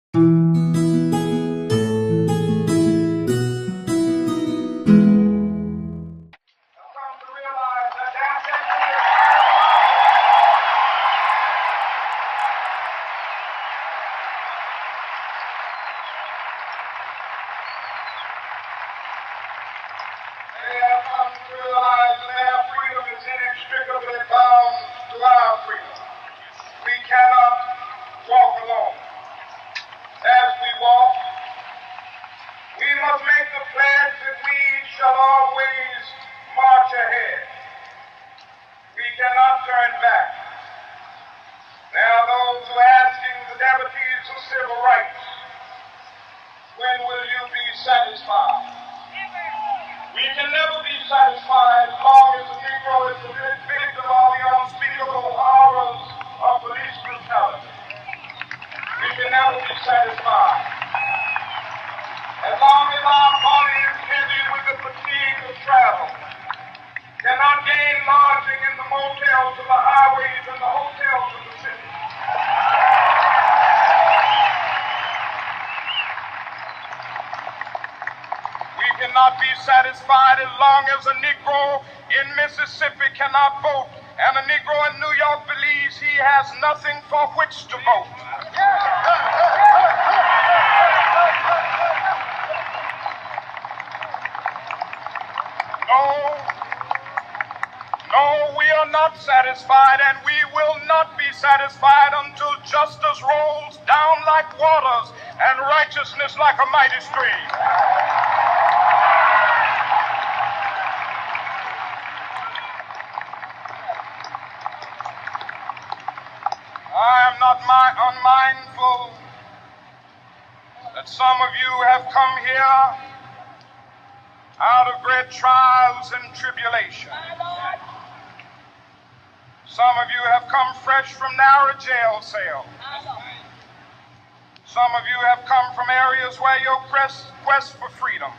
Inextricably bound to our freedom. We cannot walk alone. As we walk, we must make the pledge that we shall always march ahead. We cannot turn back. There are those who are asking the devotees of civil rights, when will you be satisfied? We can never be satisfied as long as the Negro is the victim of the unspeakable horrors of police brutality. We can never be satisfied as long as our body is heavy with the fatigue of travel, cannot gain lodging in the motels of the highways and the hotels of the city. We cannot be satisfied as long as a Negro in Mississippi cannot vote and a Negro in New York believes he has nothing for which to vote. No, we are not satisfied, and we will not be satisfied until justice rolls down like waters and righteousness like a mighty stream. I am not unmindful that some of you have come here out of great trials and tribulation. Some of you have come fresh from narrow jail cells. Some of you have come from areas where your quest for freedom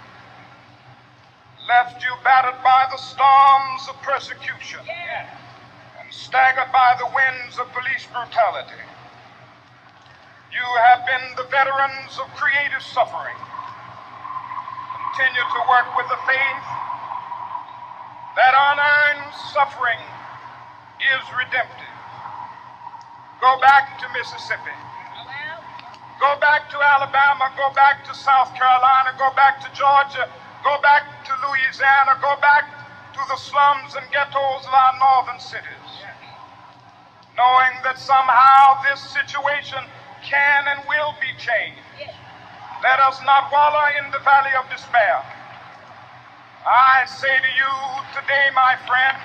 left you battered by the storms of persecution and staggered by the winds of police brutality. You have been the veterans of creative suffering. Continue to work with the faith that unearned suffering is redemptive. Go back to Mississippi. Go back to Alabama. Go back to South Carolina. Go back to Georgia. Go back to Louisiana. Go back to the slums and ghettos of our northern cities, knowing that somehow this situation can and will be changed. Let us not wallow in the valley of despair. I say to you today, my friend,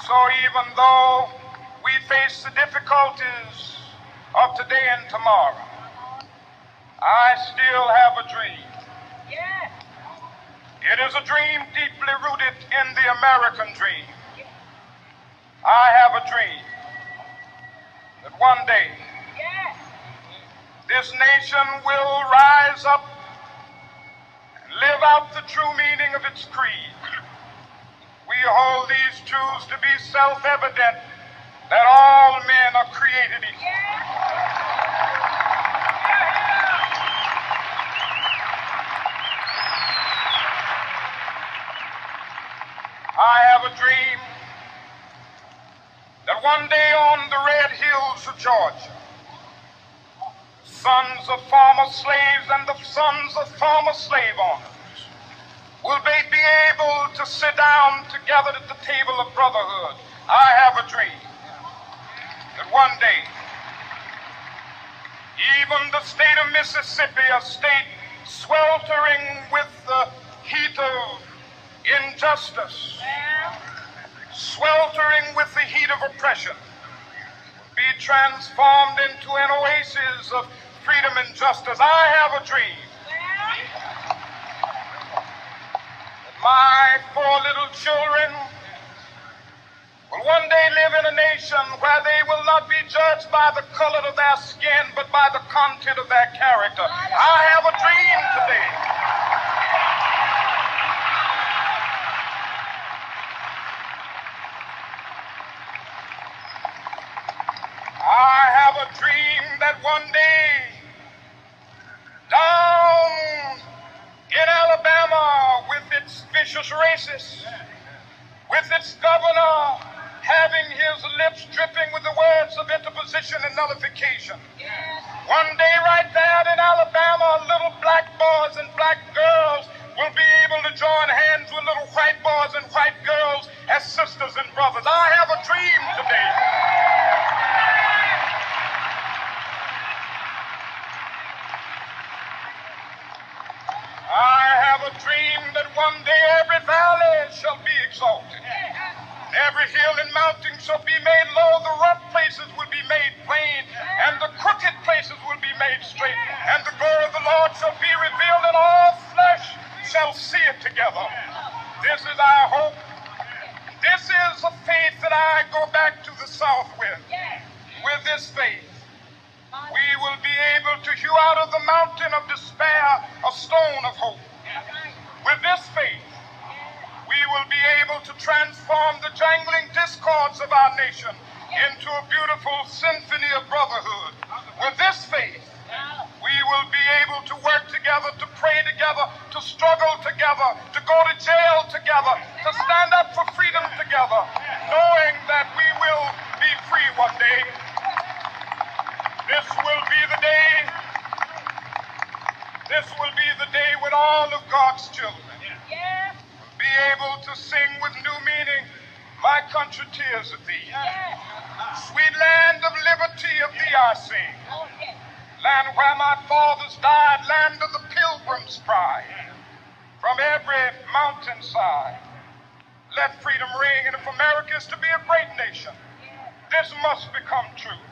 so even though we face the difficulties of today and tomorrow, I still have a dream. It is a dream deeply rooted in the American dream. I have a dream that one day this nation will rise up and live out the true meaning of its creed. We hold these truths to be self-evident, that all men are created equal. I have a dream that one day on the red hills of Georgia, sons of former slaves and the sons of former slave owners will they be able to sit down together at the table of brotherhood. I have a dream that one day even the state of Mississippi, a state sweltering with the heat of injustice, sweltering with the heat of oppression, be transformed into an oasis of freedom and justice. I have a dream that my 4 little children will one day live in a nation where they will not be judged by the color of their skin, but by the content of their character. I have a dream today one day down in Alabama with its vicious racists, with its governor having his lips dripping with the words of interposition and nullification. One day right there in Alabama, little black boys and black girls will be able to join hands with little white boys and white girls as sisters and brothers. I have a dream today. I have a dream that one day every valley shall be exalted. Every hill and mountain shall be made low, the rough places will be made plain, and the crooked places will be made straight, and the glory of the Lord shall be revealed, and all flesh shall see it together. This is our hope. This is a faith that I go back to the South with. With this faith, we will be able to hew out of the mountain of despair a stone of hope. With this faith, we will be able to transform the jangling discords of our nation into a beautiful symphony of brotherhood. With this faith, we will be able to work together, to pray together, to struggle together, to go to jail together, to stand up for freedom together, knowing that we will be free one day. This will be the day. This will be the day when all of God's children be able to sing with new meaning, my country tears of thee. Sweet land of liberty, of thee I sing. Land where my fathers died, land of the pilgrim's pride. From every mountainside, let freedom ring. And if America is to be a great nation, this must become true.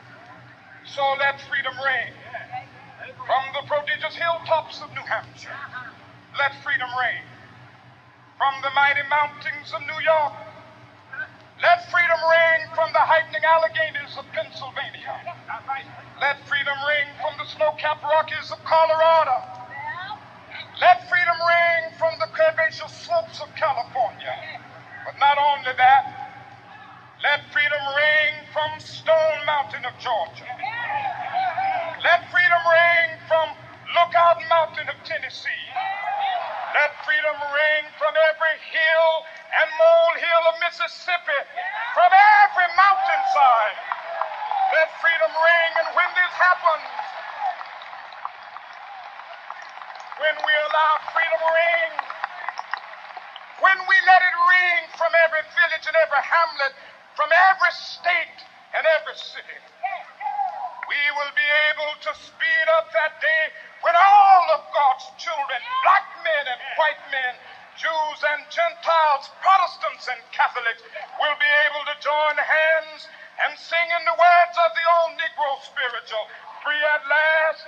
So let freedom ring. From the prodigious hilltops of New Hampshire, let freedom ring. From the mighty mountains of New York, let freedom ring. From the heightening Alleghenies of Pennsylvania, let freedom ring. From the snow-capped Rockies of Colorado, let freedom ring. From the curvaceous slopes of California. But not only that, let freedom ring from Stone Mountain of Georgia. Let freedom ring from Lookout Mountain of Tennessee. Let freedom ring from every hill and molehill of Mississippi, from every mountainside. Let freedom ring, and when this happens, when we allow freedom ring, when we let it ring from every village and every hamlet, from every state and every city, we will be able to speed up that day when all of God's children, black men and white men, Jews and Gentiles, Protestants and Catholics, will be able to join hands and sing in the words of the old Negro spiritual, free at last,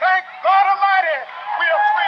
thank God Almighty, we are free.